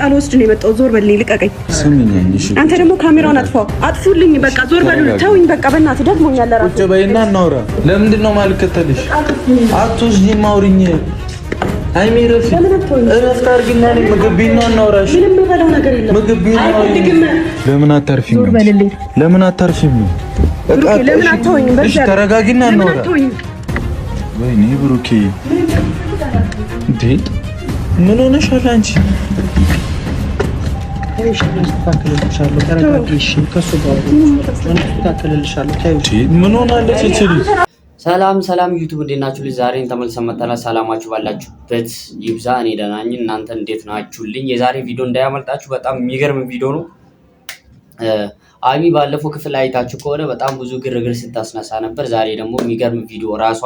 ቃል ወስድ ነው የመጣው። ዞር በልኝ፣ ልቀቀኝ። ስሚኝ፣ እሺ። አንተ ደግሞ ካሜራውን አጥፉልኝ። በቃ ዞር በሉ፣ ተውኝ። በቃ በእናትህ ደግሞኛል። ራሱ ቁጭ በይና እናውራ። ለምንድን ነው ማልከተልሽ? አትወስጂም፣ አውሪኝ። ሃይሚ እረፍት አድርጊና ምግብ ቢና እናውራሽ። ምንም የምበላው ነገር የለም። ምግብ ቢና ለምን አታርፊም? ዞር በልልኝ። ለምን አታርፊም? ለምን አትተወኝም? እሺ ተረጋጊና እናውራ። ወይኔ ብሩኬ እንዴ ምን ሆነሻል አንቺ? ምን ሆናለች እቺ ልጅ? ሰላም ዩቲዩብ እንዴት ናችሁ? ዛሬን ተመልሰን መጥተናል። ሰላማችሁ ባላችሁበት ይብዛ። እኔ ደህና ነኝ። እናንተ እንዴት ናችሁልኝ? የዛሬ ቪዲዮ እንዳያመልጣችሁ በጣም የሚገርም ቪዲዮ ነው። ሃይሚ ባለፈው ክፍል አይታችሁ ከሆነ በጣም ብዙ ግርግር ስታስነሳ ነበር። ዛሬ ደግሞ የሚገርም ቪዲዮ ራሷ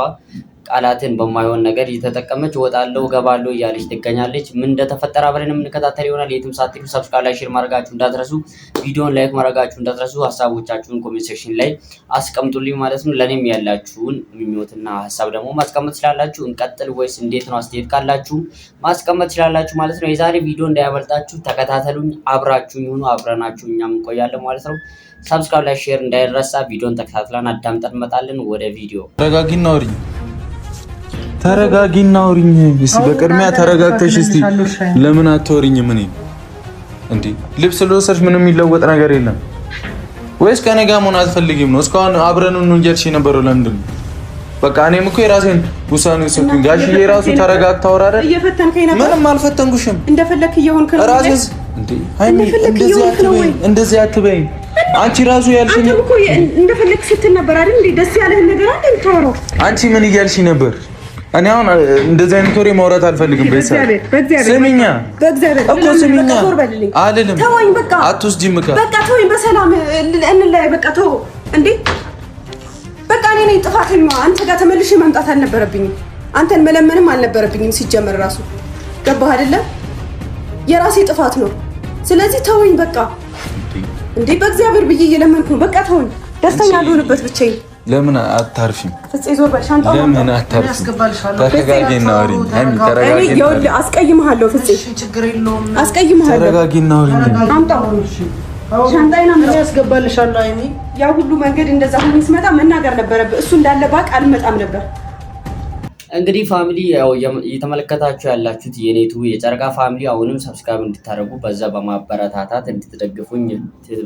ቃላትን በማይሆን ነገር እየተጠቀመች ወጣለው ገባለው እያለች ትገኛለች። ምን እንደተፈጠረ አብረን የምንከታተል ይሆናል። የትም ሳትሄዱ ሰብስክራይብ፣ ላይክ፣ ሼር ማድረጋችሁ እንዳትረሱ። ቪዲዮን ላይክ ማድረጋችሁ እንዳትረሱ። ሐሳቦቻችሁን ኮሜንት ሴክሽን ላይ አስቀምጡልኝ ማለት ነው። ለኔም ያላችሁን ምኞትና ሐሳብ ደግሞ ማስቀመጥ ትችላላችሁ። እንቀጥል ወይስ እንዴት ነው? አስተያየት ካላችሁ ማስቀመጥ ትችላላችሁ ማለት ነው። የዛሬ ቪዲዮ እንዳያመልጣችሁ ተከታተሉኝ። አብራችሁኝ ሁኑ። አብረናችሁ እኛም እንቆያለን ማለት ነው። ሰብስክራይብ፣ ላይክ፣ ሼር እንዳይረሳ። ቪዲዮን ተከታትለን አዳምጠን እንመጣለን። ወደ ቪዲዮ ተረጋጊና አውሪኝ። እስቲ በቅድሚያ ተረጋግተሽ እስቲ ለምን አትወሪኝም? እኔ እንዴ ልብስ ልወሰድሽ ምንም የሚለወጥ ነገር የለም ወይስ ከኔ ጋር መሆን አትፈልጊም ነው? እስካሁን አብረን ነው እንጀርሽ የነበረው ለምንድን ነው? በቃ እኔም እኮ የራሴን ውሳኔ ወሰንኩኝ። ጋሽዬ ራሱ ተረጋግታ አውራረ እየፈተንከኝ ነበር። ምንም አልፈተንኩሽም። እንደፈለክ እየሆንክ ነው ራስህ እንዴ። ሃይሚ እንደዚህ አትበይ። አንቺ ራሱ ያልሽኝ እኮ እንደፈለክ ስትል ነበር አይደል እንዴ? ደስ ያለህን ነገር አንተ የምታወራው አንቺ ምን እያልሽ ነበር? እኔ አሁን እንደዚህ አይነት ወሬ ማውራት አልፈልግም። በእግዚአብሔር ስሚኛ እኮ ስሚኛ አልልም። ተወኝ በቃ አትወስጂም። በቃ ተወኝ፣ በሰላም እንለያይ። በቃ ተው እንዴ። በቃ እኔ ነኝ ጥፋተኛዋ። አንተ ጋር ተመልሼ መምጣት አልነበረብኝም። አንተን መለመንም አልነበረብኝም ሲጀመር ራሱ። ገባህ አይደለ? የራሴ ጥፋት ነው። ስለዚህ ተወኝ በቃ እንዴ። በእግዚአብሔር ብዬ እየለመንኩ ነው። በቃ ተወኝ። ደስተኛ አልሆንበት ብቻዬን። ለምን አታርፊም? ፍፄ ዞር በል። ሻንጣው ለምን አታርፊም? ተረጋጊና አውሪኝ። ሃይሚ ተረጋጊና ይኸውልህ፣ አስቀይምሃለሁ ፍፄ፣ ችግር የለውም። አስቀይምሃለሁ። ተረጋጊና አውሪኝ። አምጣው ሻንጣዬን አምጣው። ያስገባልሻለሁ ሃይሚ። ያ ሁሉ መንገድ እንደዛ ሆኜ ስመጣ መናገር ነበረብህ። እሱ እንዳለ ባቅ አልመጣም ነበር። እንግዲህ ፋሚሊ ያው እየተመለከታችሁ ያላችሁት የኔቱ የጨረቃ ፋሚሊ አሁንም ሰብስክራይብ እንድታደርጉ በዛ በማበረታታት እንድትደግፉኝ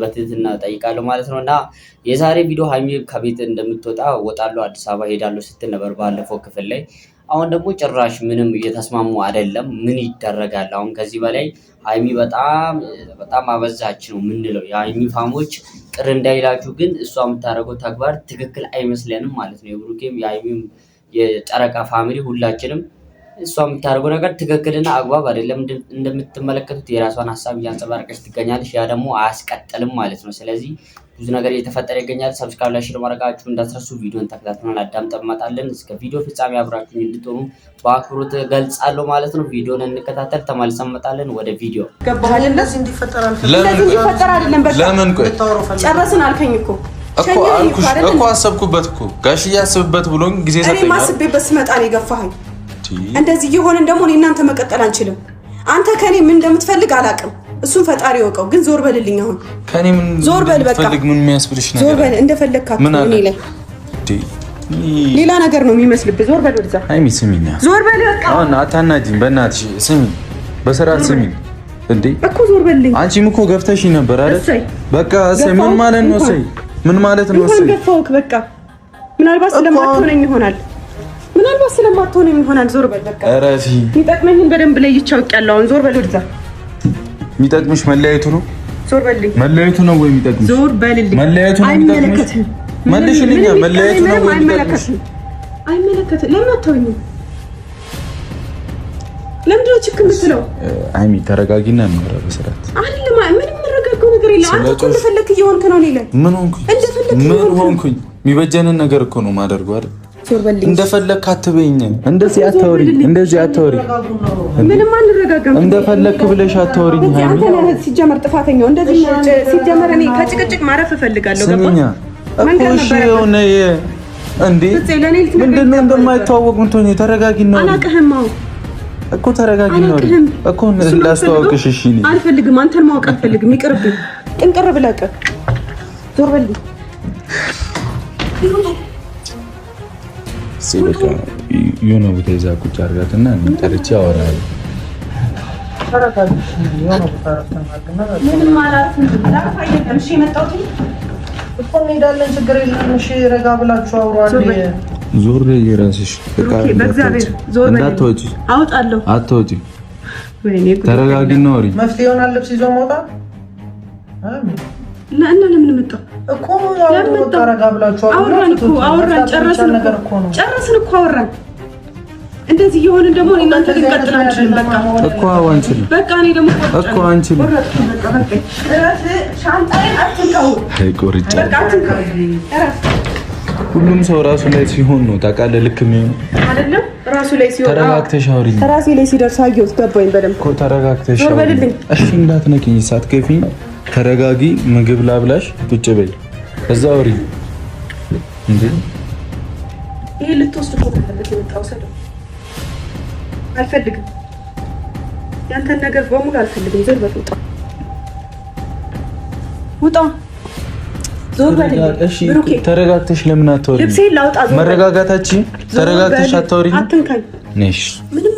በትህትና ጠይቃለሁ ማለት ነው። እና የዛሬ ቪዲዮ ሃይሚ ከቤት እንደምትወጣ ወጣለሁ አዲስ አበባ ሄዳለሁ ስትል ነበር ባለፈው ክፍል ላይ። አሁን ደግሞ ጭራሽ ምንም እየተስማሙ አይደለም። ምን ይደረጋል አሁን? ከዚህ በላይ ሃይሚ በጣም አበዛች ነው የምንለው። የሃይሚ ፋሞች ቅር እንዳይላችሁ፣ ግን እሷ የምታደርገው ተግባር ትክክል አይመስለንም ማለት ነው። የብሩኬም የሃይሚም የጨረቃ ፋሚሊ ሁላችንም እሷ የምታደርገው ነገር ትክክልና አግባብ አይደለም። እንደምትመለከቱት የራሷን ሀሳብ እያንጸባረቀች ትገኛለች። ያ ደግሞ አያስቀጥልም ማለት ነው። ስለዚህ ብዙ ነገር እየተፈጠረ ይገኛል። ሰብስክራይብ፣ ላይክ፣ ሼር ማድረጋችሁ እንዳትረሱ። ቪዲዮን ተከታትለን አዳምጠን እንመጣለን። እስከ ቪዲዮ ፍጻሜ አብራችሁኝ እንድትሆኑ በአክብሮት ገልጻለሁ ማለት ነው። ቪዲዮን እንከታተል፣ ተመልሰን እንመጣለን ወደ ቪዲዮ። ገባህ? እንደዚህ እንዲፈጠር አይደለም። በቃ ለምን ቆይ ጨረስን አልከኝ እኮ እኮ አሰብኩበት እኮ ጋሽዬ አስብበት ብሎኝ ጊዜ ሰጠኝ። እኔ ማስቤበት ስመጣ ነው የገፋኸኝ። እንደዚህ እየሆንን ደግሞ እኔ እናንተ መቀጠል አንችልም። አንተ ከኔ ምን እንደምትፈልግ አላውቅም። እሱን ፈጣሪ ወቀው። ግን ዞር በልልኝ። አሁን ከኔ ምን ዞር በል በቃ። ምን የሚያስብልሽ ነገር? ዞር በል እንደፈለግካት እኔ ላይ ሌላ ነገር ነው የሚመስልብህ። ዞር በል ወደዛ። ሃይሚ ስሚኝ፣ ዞር በል በቃ። አሁን አታናጂኝ በእናትሽ ስሚኝ፣ በስርዓት ስሚኝ እንዴ እኮ ዞር በልልኝ። አንቺም እኮ ገፍተሽኝ ነበር አይደል? በቃ ምን ማለት ነው? ምን ማለት ነው? እንኳን ገፋውክ በቃ። ምናልባት ስለማትሆነኝ ይሆናል። ዞር በል በቃ። እረፊ። የሚጠቅመኝን በደንብ ለይቼ አውቄያለሁ። አሁን ዞር በል ወደዛ። የሚጠቅምሽ መለያየቱ ነው? ዞር በልልኝ። መለያየቱ ነው ወይ የሚጠቅምሽ? ዞር በልልኝ። መለያየቱ ነው የሚጠቅምሽ? መልሽልኝ። መለያየቱ ነው ወይ የሚጠቅምሽ? አይመለከትም። ለምን አትተውኝም? ለምንድን ነው ችክ የምትለው? ሃይሚ ተረጋጊና እናውራ በስርዓት። አይደለም ምንም የምረጋጋው ነገር የለም። አንተ እኮ እንደፈለክ እየሆንክ ነው። እኔ ላይ ምን ሆንኩኝ? የሚበጀንን ነገር እኮ ነው የማደርገው አይደል? ዞር በልልኝ። እንደፈለክ አትበይኝ። እንደዚህ አታወሪ። ምንም አንረጋጋም። እንደፈለክ ብለሽ አታወሪኝ ሃይሚ። አንተ ነህ ሲጀመር ጥፋተኛው። እንደዚህ ሲጀመር እኔ ከጭቅጭቅ ማረፍ እፈልጋለሁ። ገባ? መንገድ ነበር እንዴ? ምንድነው እንደማይተዋወቅ ምን ትሆኚ? ተረጋጊና አላውቅህም። እኮ ተረጋጊ ነው እኮ ላስተዋውቅሽ። እሺ እኔ አልፈልግም፣ አንተን ማወቅ አልፈልግም። ይቅርብኝ። ጥንቅር ብለህ ዞር በል። ሲበቃ የሆነ ቦታ ይዛ ቁጭ አድርጋትና ጠርቼ አወራለሁ። ምንም አላልኩም። እሺ የመጣሁት እኮ እንሄዳለን፣ ችግር የለም። እሺ ረጋ ብላችሁ አውሩ። ዞር የራስሽ በቃ እንዳትወጪ። አውጣለሁ። አትወጪ። ተረጋጊና አውሪ። መፍትሄ ይሆናል ልብስ ይዞ መውጣት እና ለምን መጣሁ እኮ ረጋ ብላችሁ አውራን እኮ አወራን፣ ጨረስን እኮ አወራን። እንደዚህ የሆንን ደግሞ እናንተ ልንቀጥል አንችልም። በቃ እኮ አንችልም። በቃ እኔ ደግሞ እኮ አንችልም። ሁሉም ሰው ራሱ ላይ ሲሆን ነው ታውቃለህ። ልክ የሚሆነው አይደለም። ራሱ ላይ ሲሆን ተረጋግተሽ አውሪኝ። ራሴ ላይ ሲደርስ አየሁት፣ ገባኝ በደምብ እኮ ተረጋግተሽ አውሪኝ። እሺ እንዳትነኪኝ፣ ሳትከፊኝ ተረጋጊ። ምግብ ላብላሽ፣ ቁጭ በይ፣ እዛ አውሪኝ። እንዴ ይሄ ልትወስድ እኮ ተፈልግ የመጣው ሰደው አልፈልግም። ያንተን ነገር በሙሉ አልፈልግም። ዞር በል፣ ውጣ፣ ውጣ፣ ዞር በል። እሺ ተረጋግተሽ ለምን አታወሪኝ? ልብሴን ላውጣ። መረጋጋታችን ተረጋግተሽ አታወሪኝ? አትንካኝ። ነሽ ምንም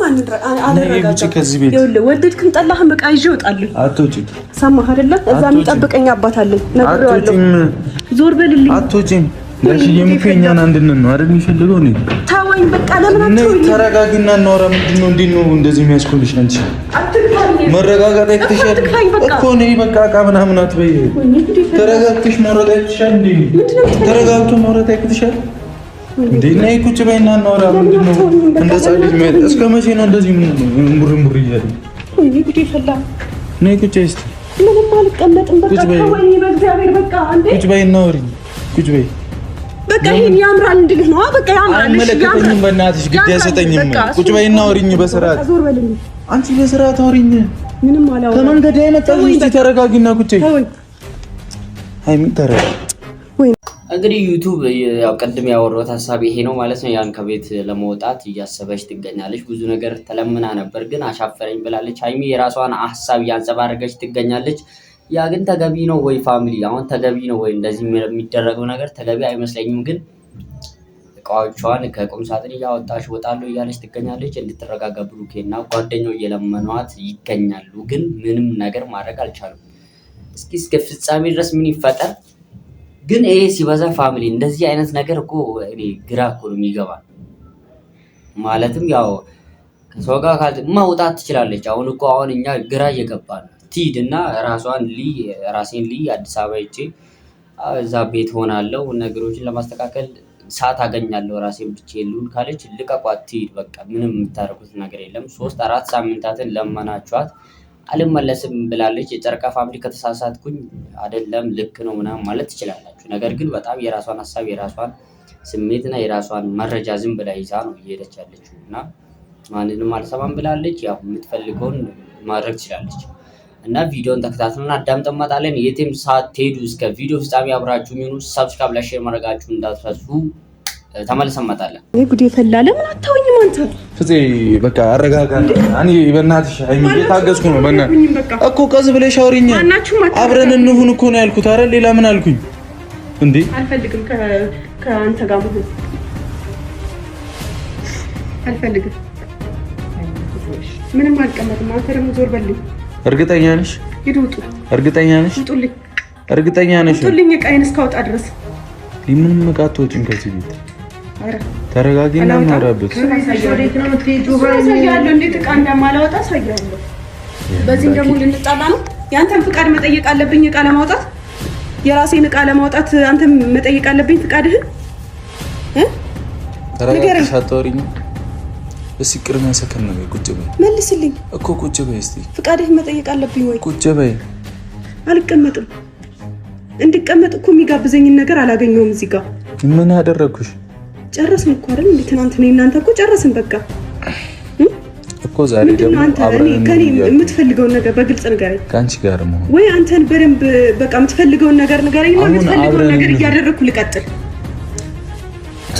አልረጋጋም። ከዚህ ቤት ይኸውልህ፣ ወደድክም ጠላህም በቃ ይዤ እወጣለሁ። አትወጪም። ሰማህ አይደለ? እዛ የሚጠብቀኝ አባት አለኝ፣ ነግሬዋለሁ። ዞር በልልኝ። አትወጪም። ጋሽዬም እኮ የእኛን አንድነት ነው አይደል የሚፈልገው? ነው ታወኝ። በቃ ለምን አትወኝ? ተረጋጊና እናወራ። ምንድነው እንዴት ነው እንደዚህ የሚያስኮልሽ? አንቺ መረጋጋት አይተሻል እኮ ነው። በቃ ዕቃ ምናምን አትበይ። ተረጋግተሽ ማውራት አይተሻል እንዴ? ተረጋግቶ ማውራት አይተሻል እንዴ? ነይ ቁጭ በይና እናወራ። ምንድነው እንደዛ ልጅ ማለት? እስከ መቼ ነው እንደዚህ ሙር እያለ? ወይኔ ጉዴ ፈላ። ነይ ቁጭ በይ እስኪ። ምንም አልቀመጥም። በቃ ታወኝ። በእግዚአብሔር በቃ እንዴ! ቁጭ በይና አውሪኝ። ቁጭ በይ በቃ። ይሄን ያምራል እንድልህ ነው። በቃ ያምራል። አይመለከተኝም። በእናትሽ ግድ አይሰጠኝም። ቁጭ በይና አውሪኝ በስርዓት። ዞር በልኝ። አንቺ በስርዓት አውሪኝ። ምንም አላወራም። ከመንገድ አይመጣሽ። እስቲ ተረጋጊና ቁጭ በይ። አይሚ ተረጋጊ። እንግዲህ ዩቱብ ያው ቅድም ያወራሁት ሀሳብ ይሄ ነው ማለት ነው። ያን ከቤት ለመውጣት እያሰበች ትገኛለች። ብዙ ነገር ተለምና ነበር ግን አሻፈረኝ ብላለች። ሀይሚ የራሷን ሀሳብ እያንጸባረቀች ትገኛለች። ያ ግን ተገቢ ነው ወይ ፋሚሊ? አሁን ተገቢ ነው ወይ እንደዚህ የሚደረገው ነገር? ተገቢ አይመስለኝም። ግን እቃዎቿን ከቁም ሳጥን እያወጣች ወጣለሁ እያለች ትገኛለች። እንድትረጋጋ ብሩኬና ጓደኛው እየለመኗት ይገኛሉ። ግን ምንም ነገር ማድረግ አልቻሉም። እስከ ፍጻሜ ድረስ ምን ይፈጠር? ግን ይሄ ሲበዛ ፋሚሊ እንደዚህ አይነት ነገር እኮ እኔ ግራ እኮ ነው የሚገባል። ማለትም ያው ከሰው ጋር መውጣት ትችላለች። አሁን እኛ ግራ እየገባ ነው። ትሂድ እና ራሴን ልይ አዲስ አበባ ሄጄ እዛ ቤት ሆናለሁ፣ ነገሮችን ለማስተካከል ሰዓት አገኛለሁ፣ ራሴን ብቻዬን ልሁን ካለች ልቀቋት፣ ትሂድ በቃ። ምንም የምታደርጉት ነገር የለም። 3-4 ሳምንታትን ለመናችኋት አልመለስም ብላለች። የጨረቃ ፋሚሊ ከተሳሳትኩኝ አይደለም ልክ ነው ምናምን ማለት ትችላላችሁ። ነገር ግን በጣም የራሷን ሀሳብ የራሷን ስሜትና የራሷን መረጃ ዝም ብላ ይዛ ነው እየሄደች ያለችው እና ማንንም አልሰማም ብላለች። ያው የምትፈልገውን ማድረግ ትችላለች እና ቪዲዮን ተከታትለን አዳምጠን እንመጣለን። የትም ሳትሄዱ እስከ ቪዲዮ ፍጻሜ አብራችሁ ይሁኑ። ሰብስክራይብ፣ ላይክ፣ ሼር ማድረጋችሁን እንዳትረሱ። ተመልሰን እንመጣለን። እኔ ጉዴ ፈላ። ለምን አታውኝም አንተ? ፍፄ በቃ አረጋጋ። እኔ በእናትሽ ሀይሚ እየታገዝኩ ነው። በእናትሽ እኮ ቀስ ብለሽ አውሪኝ። አብረን እንሁን እኮ ነው ያልኩት። ኧረ ሌላ ምን አልኩኝ እንዴ? አልፈልግም ከአንተ ጋር መሆን አልፈልግም። ምንም አልቀመጥም። አንተ ደግሞ ዞር በልኝ። እርግጠኛ ነሽ? ሂድ ውጡ። እርግጠኛ ነሽ? ውጡልኝ። እርግጠኛ ነሽ? ውጡልኝ። ዕቃዬን እስካወጣ ድረስ ምንም ዕቃ አትወጪም ከዚህ ቤት። ተረጋጊና እናወራበት። አሳያለሁ እንዴት ዕቃ እንደማላወጣ አሳያለሁ። በዚህም ደግሞ ልንጣላ ነው። የአንተን ፍቃድ መጠየቅ አለብኝ ዕቃ ለማውጣት። የራሴን ዕቃ ለማውጣት አንተም መጠየቅ አለብኝ ፍቃድህን። ተረጋግተሽ አታወሪኝ? እስኪ ቅድሚያ ሰከን ነው። ቁጭ በይ። መልስልኝ እኮ ቁጭ በይ። እስኪ ፍቃድህን መጠየቅ አለብኝ ወይ? ቁጭ በይ። አልቀመጥም። እንድቀመጥ እኮ የሚጋብዘኝን ነገር አላገኘሁም እዚህ ጋር። ምን አደረግኩሽ? ጨረስን እኮ አይደል? እንዴ ትናንት እኔ እናንተ እኮ ጨረስን በቃ እኮ። ዛሬ ደግሞ አብረን ከኔ የምትፈልገውን ነገር በግልጽ ንገረኝ። ከአንቺ ጋር መሆን ወይ አንተን በደንብ በቃ የምትፈልገውን ነገር ንገረኝ እና የምትፈልገውን ነገር እያደረግኩ ልቀጥል።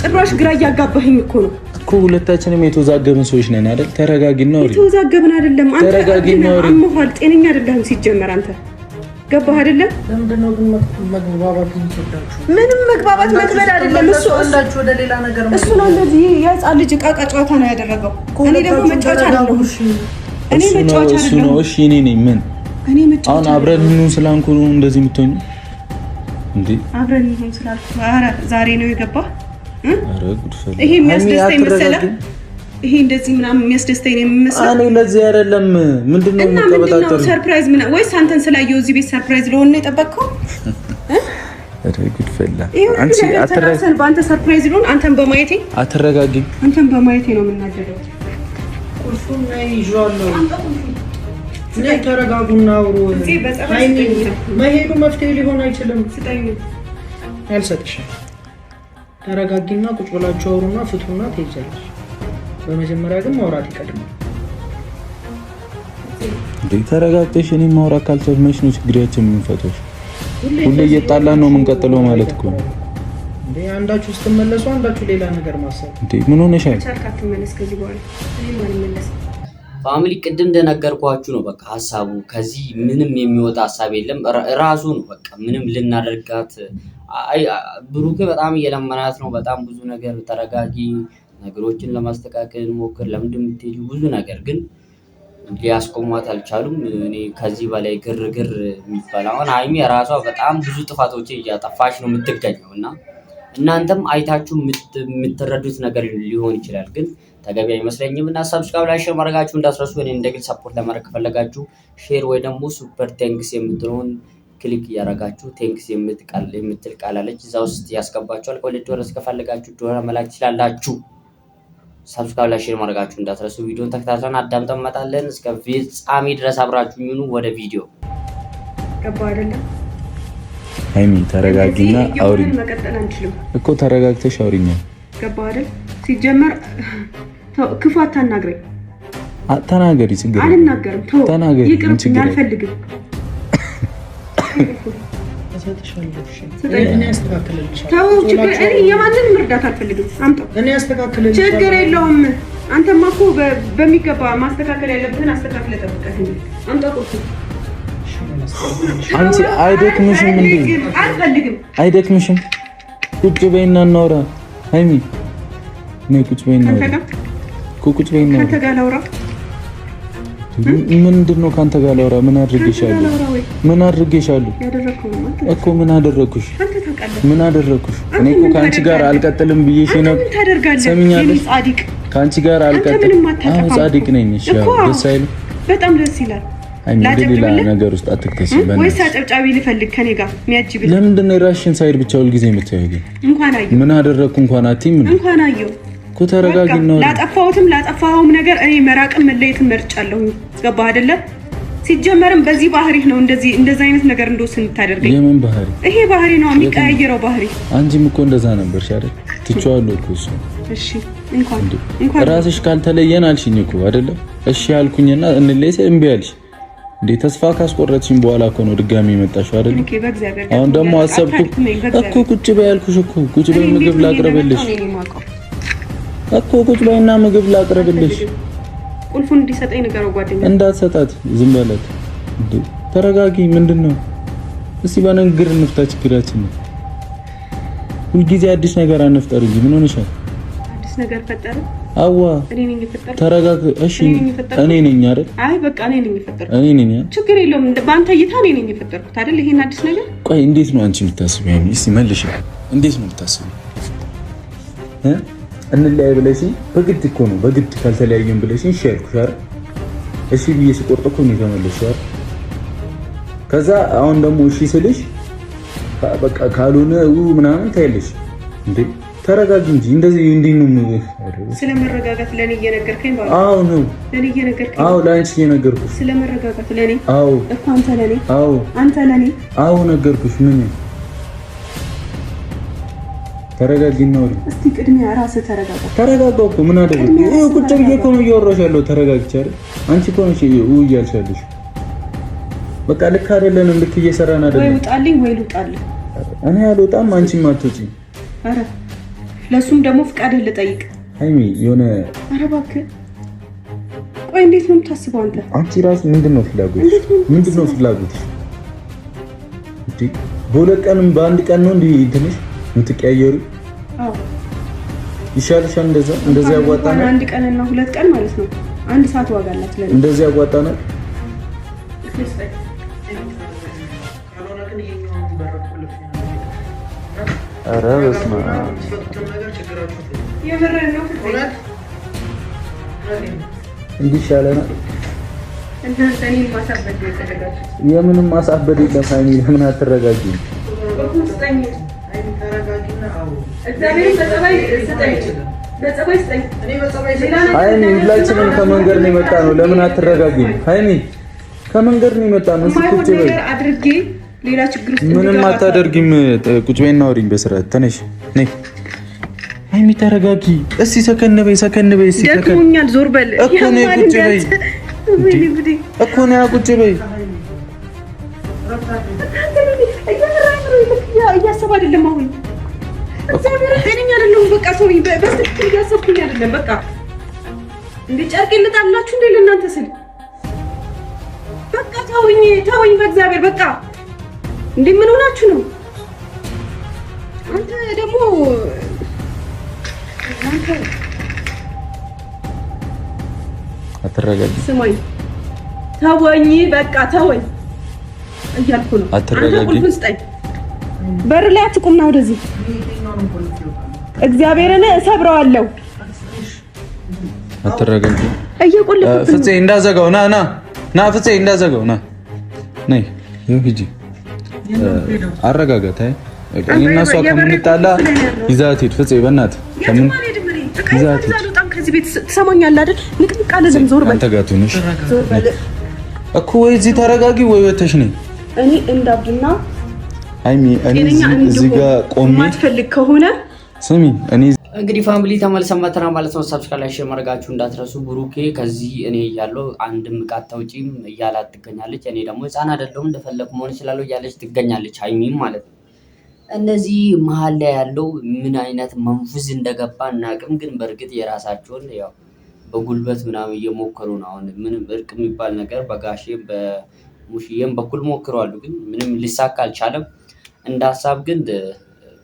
ጭራሽ ግራ እያጋባህኝ እኮ ነው። እኮ ሁለታችንም የተወዛገብን ሰዎች ነን አይደል? ተረጋጊና አውሪ። የተወዛገብን አይደለም። አንተ ተረጋጊና አውሪ። አሞሃል፣ ጤነኛ አይደለህም ሲጀመር አንተ ገባህ አይደለም? ለምንድነው ግን መግባባት የምትወዳችሁ? ምንም መግባባት መክበድ አይደለም። እሱ አንዳችሁ ወደ ሌላ ነገር እሱ ነው እንደዚህ የህፃን ልጅ ዕቃ ጨዋታ ነው ያደረገው። እኔ ደግሞ መጫወቻ አይደለሁም። እኔ መጫወቻ እሱ ነው። እሺ እኔ ነኝ ምን? እኔ መጫወቻ አሁን አብረን ምን ስላንኩ ነው እንደዚህ የምትሆኚው እንዴ? አብረን ምን ስላልኩ? ኧረ ዛሬ ነው የገባህ? ኧረ ጉድ ፈላ። ይሄ የሚያስደስተኝ መሰለህ? ይሄ እንደዚህ ምናምን የሚያስደስተኝ ነው የሚመስለው? እኔ ለዚህ አይደለም። ምንድነው የምትቀበጣጠሩ? ሰርፕራይዝ ምን ወይስ አንተን ስላየው እዚህ ቤት ሰርፕራይዝ ለሆነ ነው የጠበቅከው? ኧረ ጉድ ፈላ። አንቺ አትረጋጊ። በአንተ ሰርፕራይዝ ለሆነ አንተን በማየቴ አትረጋጊ። አንተን በማየቴ ነው የምናደደው። ቁልፉን ነይ ይዤዋለሁ። ነይ ተረጋጉና አውሩ። መሄዱ መፍትሄ ሊሆን አይችልም። ስጠኝ። አልሰጥሽም። ተረጋጊና ቁጭ ብላችሁ አውሩና ፍቱና ትሄጃለሽ። በመጀመሪያ ግን ማውራት ይቀድማል። እንዴ ተረጋግተሽ እኔ ማውራት ካልቻልሽ መች ነው ችግራችን የምንፈታው? ሁሌ እየጣላን ነው የምንቀጥለው ማለት እኮ ነው። እንዴ አንዳችሁ ስትመለሱ አንዳችሁ ሌላ ነገር ማሰብ። እንዴ ምን ሆነሻል? ቻልካት መለስ ከዚህ በኋላ እኔ ማን መለስ ፋሚሊ ቅድም እንደነገርኳችሁ ነው። በቃ ሀሳቡ ከዚህ ምንም የሚወጣ ሀሳብ የለም። ራሱ ነው በቃ ምንም ልናደርጋት። ብሩክ በጣም እየለመናት ነው። በጣም ብዙ ነገር ተረጋጊ፣ ነገሮችን ለማስተካከል ሞክር፣ ለምንድን የምትሄጂው ብዙ ነገር ግን ሊያስቆሟት አልቻሉም። እኔ ከዚህ በላይ ግርግር የሚባል አሁን ሀይሚ ራሷ በጣም ብዙ ጥፋቶችን እያጠፋች ነው የምትገኘው እና እናንተም አይታችሁ የምትረዱት ነገር ሊሆን ይችላል ግን ተገቢ አይመስለኝም እና ሰብስክራይብ ላይ ሼር ማድረጋችሁ እንዳትረሱ። እኔ እንደግል ሰፖርት ለማድረግ ከፈለጋችሁ ሼር ወይ ደግሞ ሱፐር ቴንክስ የምትለውን ክሊክ እያደረጋችሁ ቴንክስ የምትል ቃል አለች እዛ ውስጥ ያስገባችኋል። ከሁለት ወር እስከፈለጋችሁ ዶላር መላክ ትችላላችሁ። ሰብስክራይብ ላይ ሼር ማድረጋችሁ እንዳትረሱ። ቪዲዮን ተከታትለን አዳምጠን እንመጣለን። እስከ ፍጻሜ ድረስ አብራችሁኝ ሁኑ። ወደ ቪዲዮ ገባ አይደለም? ሃይሚ ተረጋጊና አውሪ መቀጠል አንችልም እኮ ተረጋግተሽ አውሪኛ። ገባ አይደል? ሲጀመር ክፉ አታናግረኝ። ተናገሪ። ችግር አልናገርም። ተው ተናገሪ። ይቅርብኝ፣ አልፈልግም። የማንንም እርዳታ አልፈልግም። አምጣው። ችግር የለውም። አንተማ እኮ በሚገባ ማስተካከል ያለብህን አስተካክለህ ጠብቀህ አምጣው። አንቺ አይደክምሽም እንዴ? አልፈልግም። አይደክምሽም? ቁጭ በይና እናውራ። ሃይሚ ነይ ቁጭ በይና እናውራ። ቁጭ በይና ካንተ ጋር ላውራ። ምንድነው ካንተ ጋር ላውራ? ምን አድርጌሻለሁ? ምን አድርጌሻለሁ እኮ? ምን አደረኩሽ? ምን አደረኩሽ? እኔ እኮ ካንቺ ጋር አልቀጥልም ብዬሽ ነው። ሰሚኛለሽ? ካንቺ ጋር አልቀጥልም። አዎ ጻድቅ ነኝ። እሺ ያው ደስ አይልም? በጣም ደስ ይላል። ሌላ ነገር ውስጥ አትክተሽ። ወይስ አጨብጫቢ ልፈልግ ከኔ ጋር የሚያጅብል? ለምንድን ነው የራስሽን ሳይድ ብቻ ሁልጊዜ የምታየው? ግን እንኳን አየሁ። ምን አደረኩ እንኳን አትይም? እንኳን አየሁ እኮ ተረጋጊ ነው። ላጠፋሁም ነገር እኔ መራቅም መለየትም መርጫለሁ። ገባህ አይደለ? ሲጀመርም በዚህ ባህሪህ ነው እንደዚህ አይነት ነገር እንደወስን የምታደርገኝ። የምን ባህሪ? ይሄ ባህሪ ነው የሚቀያየረው ባህሪ። አንቺም እኮ እንደዛ ነበርሽ አይደል? ትቼዋለሁ እኮ እሱ። እሺ እንኳን ራስሽ ካልተለየን አልሽኝ እኮ አይደለ? እሺ አልኩኝና እንለይ ሲል እምቢ አልሽ። እንዴ ተስፋ ካስቆረጥሽኝ በኋላ እኮ ነው ድጋሚ መጣሽው አይደል? አሁን ደግሞ አሰብኩ እኮ ቁጭ በይ አልኩሽ እኮ። ቁጭ በይ ምግብ ላቅርብልሽ እኮ። ቁጭ በይና ምግብ ላቅርብልሽ። ቁልፉን እንዲሰጠኝ ንገረው ጓደኛዬ። እንዳትሰጣት ዝም በላት። እንዴ ተረጋጊ። ምንድነው? እስቲ በንግግር እንፍታ ችግራችን። ሁልጊዜ አዲስ ነገር አንፍጠር እንጂ ምን ሆነሻል? አዲስ ነገር ፈጠረ? አዋ እኔ ነኝ የፈጠርኩት። ተረጋጊ። እሺ እኔ ነኝ አይደል? አይ በቃ እኔ ነኝ የፈጠርኩት። እኔ ነኝ። ችግር የለውም። በአንተ እይታ እኔ ነኝ የፈጠርኩት አይደል? ይሄን አዲስ ነገር ቆይ እንዴት ነው አንቺ የምታስቢው? እስቲ መልሽ። እንዴት ነው የምታስቢው? እንለያይ ብለሽኝ በግድ እኮ ነው። በግድ ካልተለያየን ብለሽኝ እሺ ያልኩሽ አይደል? እሺ ብዬ ስቆርጥ እኮ ነው የተመለስሽው አይደል? ከዛ አሁን ደግሞ እሺ ስልሽ በቃ ካልሆነ ምናምን ታይልሽ እንዴ። ተረጋጊ እንጂ እንደዚህ እንዴት ነው? ስለመረጋጋት ለኔ እየነገርከኝ ባለው? አዎ ነው ለኔ እየነገርከኝ? አዎ ለአንቺ እየነገርኩሽ። ስለመረጋጋት ለኔ? አዎ እኮ አንተ ለኔ? አዎ አንተ ለኔ? አዎ ነገርኩሽ። ምን ተረጋጊና ወሬ። እስቲ ቅድሚያ ራስህ ተረጋጋ። ተረጋጋው እኮ ምን አደረኩ? ቁጭ ብዬ እኮ ነው እያወራሽ ያለው። ተረጋግቼ አይደል? አንቺ እኮ ነሽ እያልሽ ያለሽ። በቃ ልክ አይደለንም። ልክ እየሰራን አይደለም። ወይ ውጣልኝ ወይ ልውጣልህ። እኔ አልወጣም፣ አንቺም አትወጪም። ኧረ ለሱም ደግሞ ፍቃድህን ልጠይቅ። ሃይሚ የሆነ ኧረ እባክህ ቆይ እንዴት ነው የምታስበው አንተ? አንቺ ራስ ምንድነው ፍላጎት? ምንድነው ፍላጎት? እንዴ በሁለት ቀንም በአንድ ቀን ነው እንዴ ትንሽ የምትቀያየሩ? አዎ ይሻልሻል። እንደዛ ያዋጣናል። አንድ ቀን እና ሁለት ቀን ማለት ነው። አንድ ሰዓት ዋጋ አላት ለኔ። እንደዛ ያዋጣናል። ኧረ በስመ አብ የምሬን ነው። እንዲህ ይሻለናል። እንደዚህ ማሳበድ ነው የተደረገው። የምንም ማሳበድ የለም። ሃይሚ ለምን አትረጋጊም? ሃይሚ ሁላችንም ከመንገድ ነው የመጣ ነው። ለምን አትረጋጊም? ሃይሚ ከመንገድ ነው የመጣ ነው። ቁጭ በይ። አድርጌ ሌላ ችግር ውስጥ ምንም አታደርጊም። ቁጭ በይና አውሪኝ በስርዓት። ተነሽ ነይ። ሃይሚ ተረጋጊ። እስቲ ሰከን በይ፣ ሰከን በይ። እስቲ ደክሞኛል። ዞር በል እኮ ነው። ቁጭ በይ እኮ ነው። ቁጭ በይ። እያሰብ አይደለም አሁን እግዚአብሔር ጤነኛ አይደለም። በቃ ሰውዬ በስትክክል እያሰብኩኝ አይደለም። በቃ እንዴ ጨርቅ ልጣላችሁ እንዴ ለእናንተ ስል በቃ ተውኝ በእግዚአብሔር በቃ እንዴ ምን ሆናችሁ ነው? አንተ ደግሞ አንተ አትረጋጊ። ስማኝ ተወኝ በቃ ተወኝ እያልኩ ነው። አትረጋጊ። ቁልፉን ስጠኝ። በር ላይ አትቁምና ወደዚህ እግዚአብሔርን እሰብረዋለሁ። አትረጋጊ። እየቆለፍኩ ፍፄ እንዳዘጋው ና ፍፄ እንዳዘጋው ና ነይ ሂጂ። አረጋጋት። እኔና እሷ ከምንጣላ ይዛት ሂድ ፍፄ በእናትህ ከምን ይዛት ሂድ። ከዚህ ቤት ትሰማኛለህ አይደል? ንቅንቅ አለ ዘም ዞር በል። አንተ ጋር ትሆንሽ እኮ ወይ እዚህ ተረጋጊ ወይ ወተሽ ነይ። እኔ እንዳብድና ሃይሚ እኔ እዚህ ጋር ቆሜ ማትፈልግ ከሆነ ስሚ እኔ እንግዲህ ፋሚሊ ተመልሰን መተና ማለት ነው። ሰብስክራይብ ሼር ማድረጋችሁ እንዳትረሱ። ብሩኬ ከዚህ እኔ ያለው አንድም ቃት ተውጪም እያላት ትገኛለች። እኔ ደግሞ ህፃን አይደለሁም እንደፈለኩ መሆን እችላለሁ እያለች ትገኛለች ሃይሚም ማለት ነው። እነዚህ መሀል ላይ ያለው ምን አይነት መንፉዝ እንደገባ እናቅም፣ ግን በእርግጥ የራሳቸውን ያው በጉልበት ምናምን እየሞከሩ ነው። አሁን ምንም እርቅ የሚባል ነገር በጋሼም በሙሽዬም በኩል ሞክረዋል፣ ግን ምንም ሊሳካ አልቻለም። እንደ ሀሳብ ግን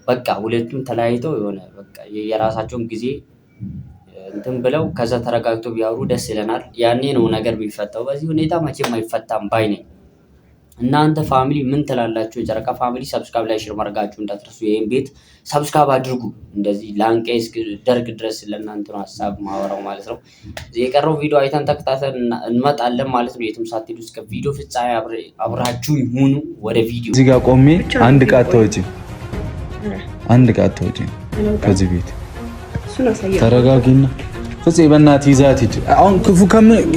በቃ ሁለቱም ተለያይተው የሆነ በቃ የራሳቸውን ጊዜ እንትን ብለው ከዛ ተረጋግተው ቢያወሩ ደስ ይለናል። ያኔ ነው ነገር የሚፈታው። በዚህ ሁኔታ መቼም አይፈታም ባይ ነኝ። እናንተ ፋሚሊ ምን ትላላችሁ? የጨረቃ ፋሚሊ ሰብስክራይብ ላይ ሼር ማድረጋችሁ እንዳትረሱ። ይሄን ቤት ሰብስክራይብ አድርጉ። እንደዚህ ላንቄ ደርግ ድረስ ለእናንተ ነው ሀሳብ ማወራው ማለት ነው። የቀረው ቪዲዮ አይተን ተከታተል እንመጣለን ማለት ነው። የትም ሳትሄዱ እስከ ቪዲዮ ፍጻሜ አብራችሁ ሁኑ። ወደ ቪዲዮ እዚህ ጋር ቆሜ አንድ ቃት ተወጪ ከዚህ ቤት ተረጋጊና ፍፄ በእናትህ ይዛት ሂድ። አሁን ክፉ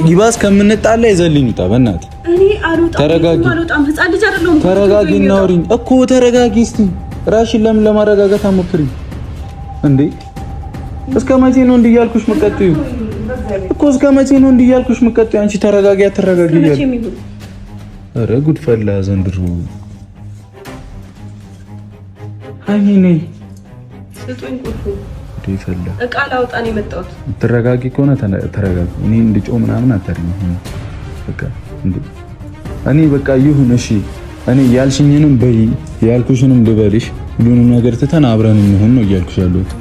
ይባስ ከምንጣላ ይዘልኝ ውጣ በእናትህ። እኔ አልወጣም ህፃን ልጅ አይደለሁም። ተረጋጊና አውሪኝ እኮ ተረጋጊ። እስቲ ራሽን ለምን ለማረጋጋት አሞክሪ እንዴ። እስከ መቼ ነው እንዲህ እያልኩሽ መቀጥዩ እኮ? እስከ መቼ ነው እንዲህ እያልኩሽ መቀጥዩ? አንቺ ተረጋጊ አትረጋጊ እያልኩ ኧረ ጉድ ፈላ ዘንድሮ። ሃይሚ ነይ ስጡኝ ቁልፉ ይፈላ እቃ ላውጣ ነው የመጣሁት። ተረጋጊ ከሆነ ተረጋጊ። እኔ እንድጮህ ምናምን አታርኝ። በቃ እንዴ እኔ በቃ ይሁን እሺ። እኔ ያልሽኝንም በይ ያልኩሽንም ልበልሽ። ሁሉንም ነገር ትተን አብረን እንሆን ነው እያልኩሽ ያለሁት።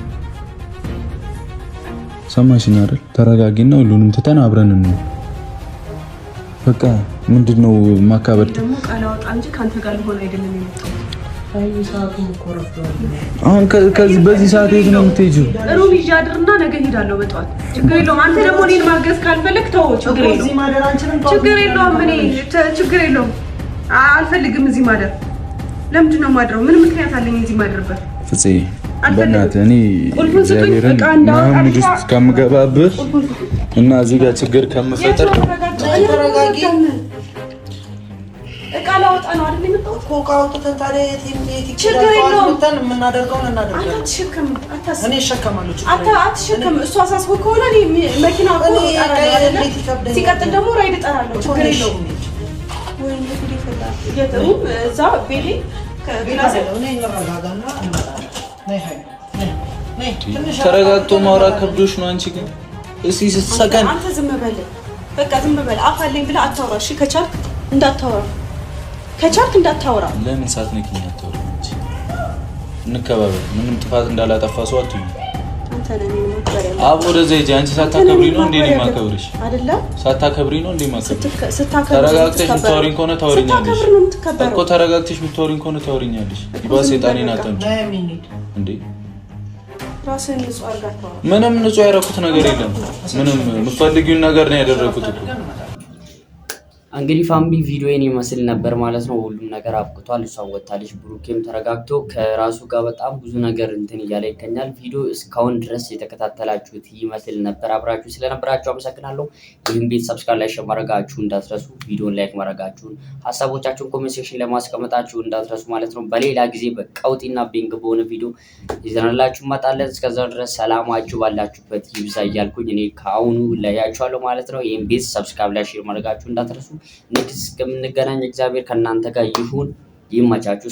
ሰማሽኝ አይደል? ተረጋጊና ሁሉንም ትተን አብረን እንሆን። በቃ ምንድነው ማካበድ? ደግሞ እቃ ላውጣ እንጂ ካንተ ጋር ልሆን አይደለም የመጣሁት። አሁን ከዚህ በዚህ ሰዓት የት ነው የምትሄጂው? ሩም ይዤ አድርና ነገ እሄዳለሁ በጠዋት። ችግር የለውም። አንተ ደግሞ እኔን ማገዝ ካልፈለክ ተው፣ ችግር የለውም። እኔ ችግር የለውም። አልፈልግም እዚህ ማደር። ለምንድን ነው የማድረው? ምን ምክንያት አለኝ እዚህ ማደርበት? ፍፄ በእናትህ እኔ እግዚአብሔርን ማህሙድ ውስጥ ከምገባብህ እና እዚህ ጋር ችግር ከምፈጥር እቃ ላወጣ ነው አይደል የመጣሁት እኮ። እቃ አውጥተን ታዲያ ችግር የለውም። የምናደርገውን እናደርጋለን። አትሸከም፣ አታስብ። እኔ እሸከማለሁ። አትሸከም። እሱ አሳስቦ ከሆነ እኔ መኪና እኮ እጠራለሁ። ሲቀጥል ደግሞ ራይድ እጠራለሁ። ችግር የለውም። ወይ እንግዲህ ይፈላል። የጥሩ እዛ ቤሌ ከክላስ እኔ እንረጋጋና እንመጣለን። ነይ ሃይ ተረጋግቶ ማውራት ከብዶሽ ነው አንቺ ግን እስኪ ስትሰከን አንተ ዝም በል በቃ ዝም በል አፋለኝ ብለህ አታውራ እሺ ከቻልክ እንዳታወራ ለምን ሳትነኪኝ አታወራ እንጂ እንከባበር ምንም ጥፋት እንዳላጠፋ ሰው አትሁን አንተ ነኝ ነው አብ ወደዛ ሂጂ አንቺ ሳታከብሪ ነው እንዴ ማከብርሽ አይደለ ሳታከብሪ ነው እንዴ ማከብርሽ ስታከብሪ ተረጋግተሽ ምትወሪኝ ከሆነ ታወሪኛለሽ ስታከብሪ ነው የምትከበረው እኮ ተረጋግተሽ ምትወሪኝ ከሆነ ታወሪኛለሽ ይባስ ሰይጣኔን አጠንጭ እንዴ ራስህን ንጹህ አድርጋታው ምንም ንጹህ ያደረኩት ነገር የለም ምንም የምትፈልጊውን ነገር ነው ያደረኩት እኮ እንግዲህ ፋሚሊ ቪዲዮዬን ይመስል ነበር ማለት ነው። ሁሉም ነገር አብቅቷል። እሷን ወጣለች። ብሩኬም ተረጋግቶ ከራሱ ጋር በጣም ብዙ ነገር እንትን እያለ ይገኛል። ቪዲዮ እስካሁን ድረስ የተከታተላችሁት ይመስል ነበር። አብራችሁ ስለነበራችሁ አመሰግናለሁ። ይህን ቤት ሰብስክራይብ ላይ ማድረጋችሁ እንዳትረሱ፣ ቪዲዮን ላይክ ማድረጋችሁን፣ ሀሳቦቻችሁን ኮሜንት ሴክሽን ላይ ማስቀመጣችሁ እንዳትረሱ ማለት ነው። በሌላ ጊዜ በቀውጢና ቤንግ በሆነ ቪዲዮ ይዘናላችሁ እንመጣለን። እስከዛው ድረስ ሰላማችሁ ባላችሁበት ይብዛ እያልኩኝ እኔ ከአሁኑ ለያችኋለሁ ማለት ነው። ይህን ቤት ሰብስክራይብ ላይ ማድረጋችሁ እንዳትረሱ። ንግስ እስከምንገናኝ እግዚአብሔር ከእናንተ ጋር ይሁን። ይመቻችሁ።